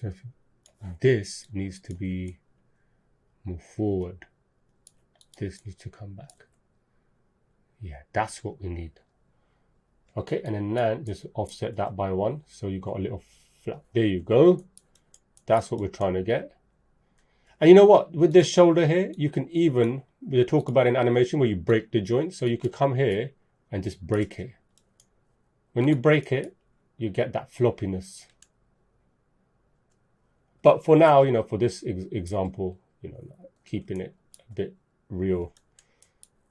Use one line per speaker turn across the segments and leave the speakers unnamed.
So if this needs to be more forward. This needs to come back. Yeah, that's what we need. Okay, and then just offset that by 1. So you got a little flap. There you go. That's what we're trying to get. And you know what? With this shoulder here, you can even, we talk about in animation where you break the joint. So you could come here and just break it. When you break it, you get that floppiness. But for now, you know, for this example, you know, keeping it a bit real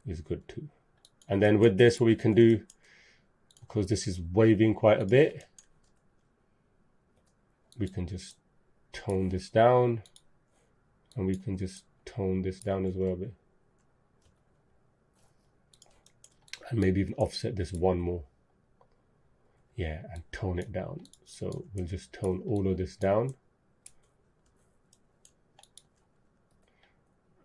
is good too. And then with this, what we can do, because this is waving quite a bit, we can just tone this down, and we can just tone this down as well a bit. And maybe even offset this 1 more. Yeah, and tone it down. So we'll just tone all of this down.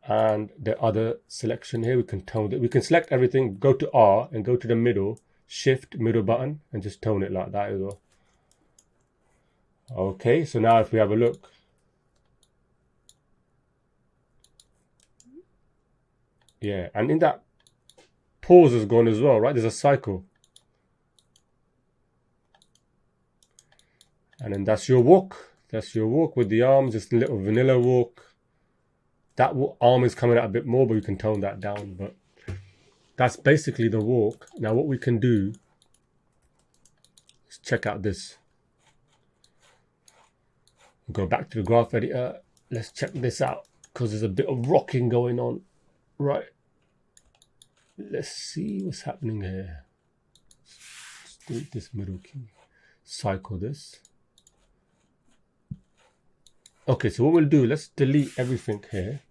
And the other selection here, we can tone it. We can select everything, go to R and go to the middle, shift middle button, and just tone it like that as well. Okay, so now if we have a look, yeah, and in that pause is gone as well, right? There's a cycle. And then that's your walk. That's your walk with the arms, just a little vanilla walk. That arm is coming out a bit more, but you can tone that down. But that's basically the walk. Now what we can do is check out this. Go back to the graph editor. Let's check this out, because there's a bit of rocking going on. Right. Let's see what's happening here. Let's delete this middle key. Cycle this. Okay, so what we'll do, let's delete everything here.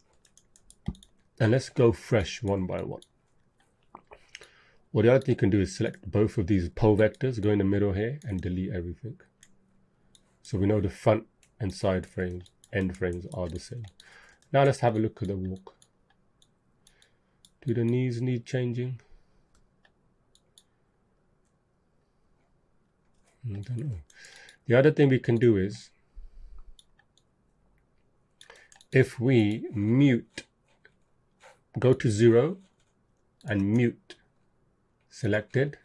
And let's go fresh 1 by 1. Well, the other thing you can do is select both of these pole vectors, go in the middle here, and delete everything. So we know the front and side frames, end frames are the same. Now let's have a look at the walk. Do the knees need changing? I don't know. The other thing we can do is, if we mute, go to 0 and mute selected.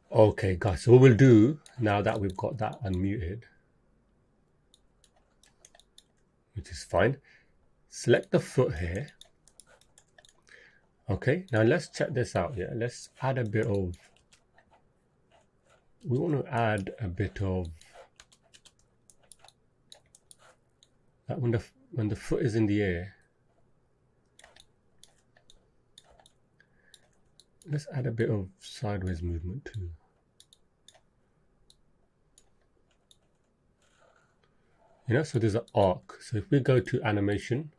Okay, guys, so what we'll do now that we've got that unmuted, which is fine, select the foot here. Okay, now let's check this out. Yeah, let's add a bit of, we want to add a bit of that when the foot is in the air. Let's add a bit of sideways movement too. You know, so there's an arc. So if we go to animation,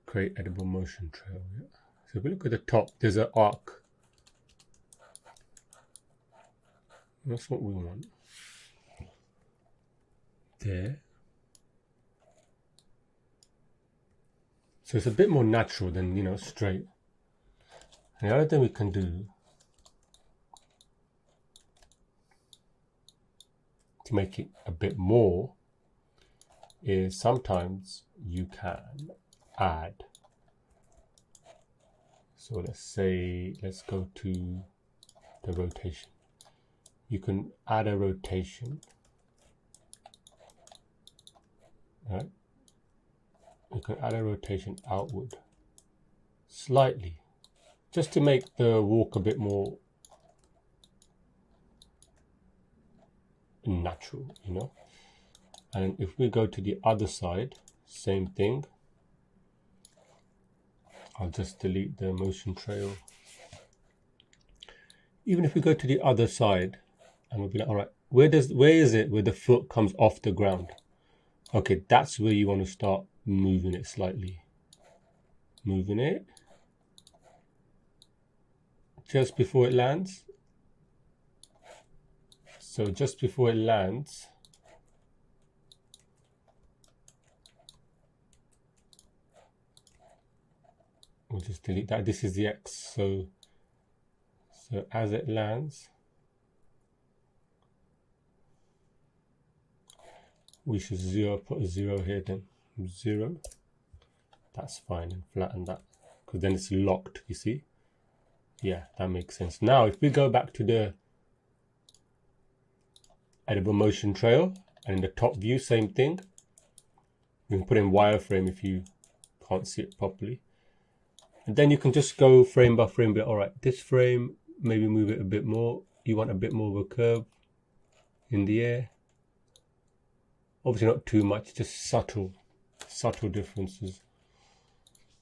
create edible motion trail. Yeah. So if we look at the top, there's an arc. That's what we want. There. So it's a bit more natural than, you know, straight. And the other thing we can do to make it a bit more is sometimes you can add. So let's say, let's go to the rotation. You can add a rotation, right? You can add a rotation outward slightly, just to make the walk a bit more natural, you know. And if we go to the other side, same thing. I'll just delete the motion trail. Even if we go to the other side, and we'll be like, all right, where is it where the foot comes off the ground? Okay, that's where you want to start moving it slightly. Moving it just before it lands. So just before it lands, we'll just delete that. This is the X, so So as it lands, we should put a 0 here then. 0. That's fine, and flatten that. Because then it's locked, you see? Yeah, that makes sense. Now, if we go back to the editable motion trail, and in the top view, same thing. You can put in wireframe if you can't see it properly. And then you can just go frame by frame. All right, this frame, maybe move it a bit more. You want a bit more of a curve in the air. Obviously not too much, just subtle differences.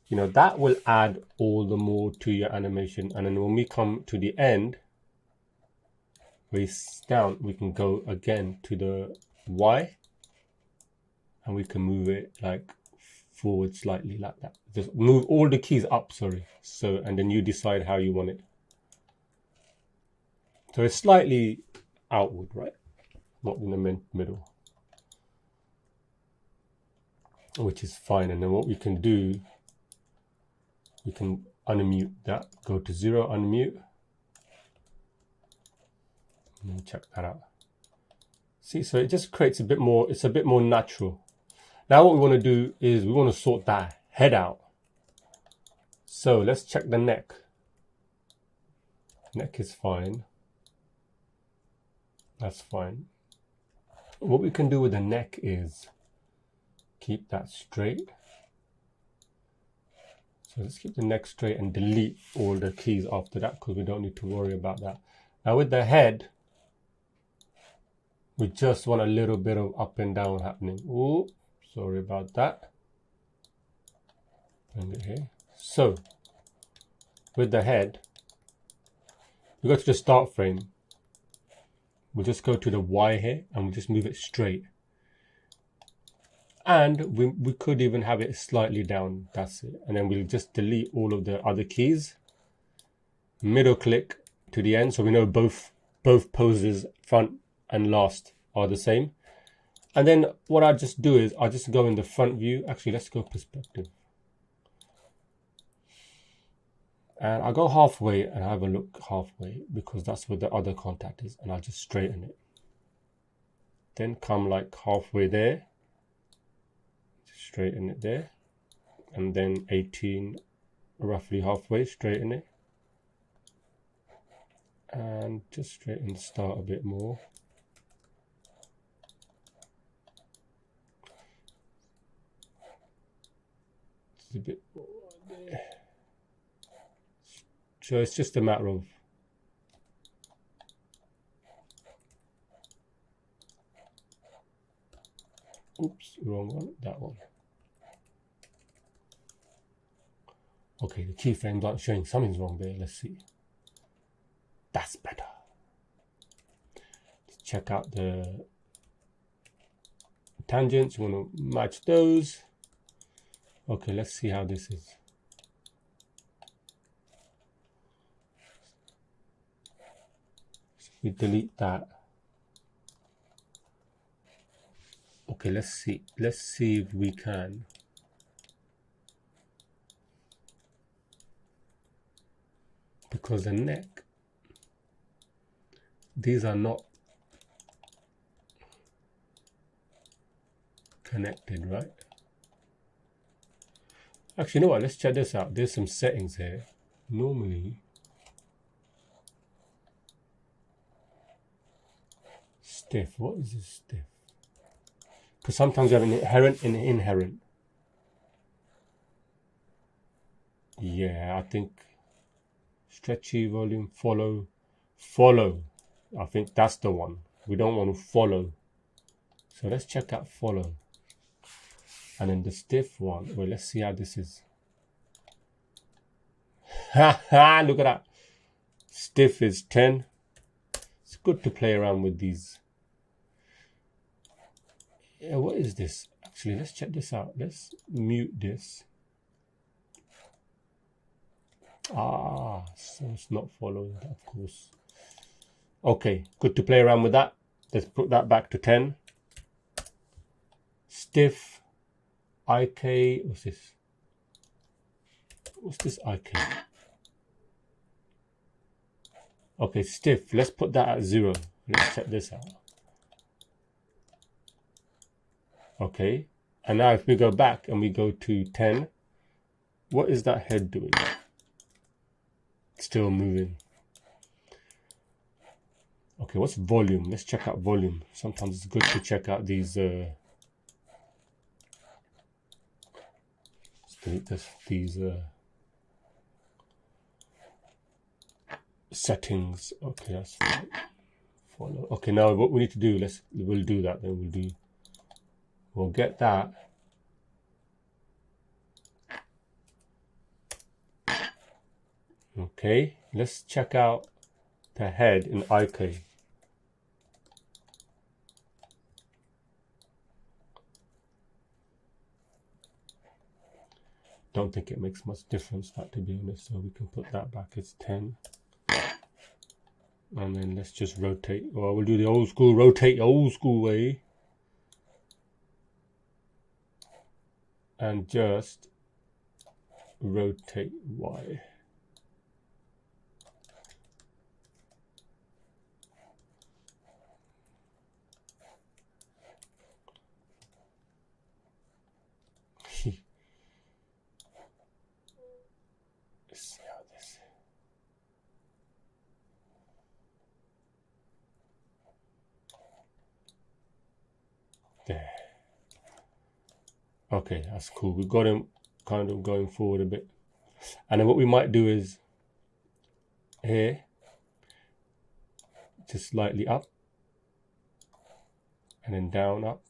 You know, that will add all the more to your animation. And then when we come to the end, waist down, we can go again to the Y, and we can move it like forward slightly like that. Just move all the keys up, sorry. So, and then you decide how you want it. So it's slightly outward, right? Not in the middle. Which is fine. And then what we can do, we can unmute that, go to 0, unmute. Let me check that out. See, so it just creates a bit more, it's a bit more natural. Now what we want to do is we want to sort that head out. So let's check the neck. Neck is fine. That's fine. What we can do with the neck is keep that straight. So let's keep the neck straight and delete all the keys after that, because we don't need to worry about that. Now with the head, we just want a little bit of up and down happening. Ooh, sorry about that. Bring it here. So with the head, we go to the start frame. We'll just go to the Y here and we'll just move it straight. And we could even have it slightly down. That's it. And then we'll just delete all of the other keys. Middle click to the end, so we know both poses, front and last, are the same. And then what I just do is I just go in the front view. Actually, let's go perspective. And I go halfway and have a look halfway, because that's where the other contact is, and I'll just straighten it. Then come like halfway there, straighten it there, and then 18, roughly halfway, straighten it. And just straighten the start a bit more. It's a bit more there. So it's just a matter of oops, wrong one, that one. Okay, the keyframes aren't showing, something's wrong there. Let's see. That's better. Let's check out the tangents. You want to match those. Okay, let's see how this is. We delete that. Okay, let's see if we can. Because the neck, these are not connected, right? Actually, you know what? Let's check this out. There's some settings here. Normally, stiff. What is this stiff? Because sometimes you have an inherent and inherent. Yeah, I think stretchy volume, follow. I think that's the one. We don't want to follow. So let's check out follow. And then the stiff one, well, let's see how this is. Ha ha, look at that. Stiff is 10. It's good to play around with these. Yeah, what is this? Actually, let's check this out. Let's mute this. Ah, so it's not following, of course. Okay, good to play around with that. Let's put that back to 10. Stiff, IK, what's this? What's this IK? Okay, stiff. Let's put that at 0. Let's check this out. Okay. And now if we go back and we go to 10, what is that head doing? Still moving. Okay, what's volume? Let's check out volume. Sometimes it's good to check out these settings. Okay, that's fine. Follow. Okay, now what we need to do, we'll do that. Then we'll get that. Okay, let's check out the head in IK. Don't think it makes much difference, that, to be honest, so we can put that back as 10. And then let's just rotate. Well, we'll do the old school, rotate the old school way. And just rotate Y. Let's see how this. There. Okay, that's cool. We've got him kind of going forward a bit. And then what we might do is here, just slightly up, and then down, up,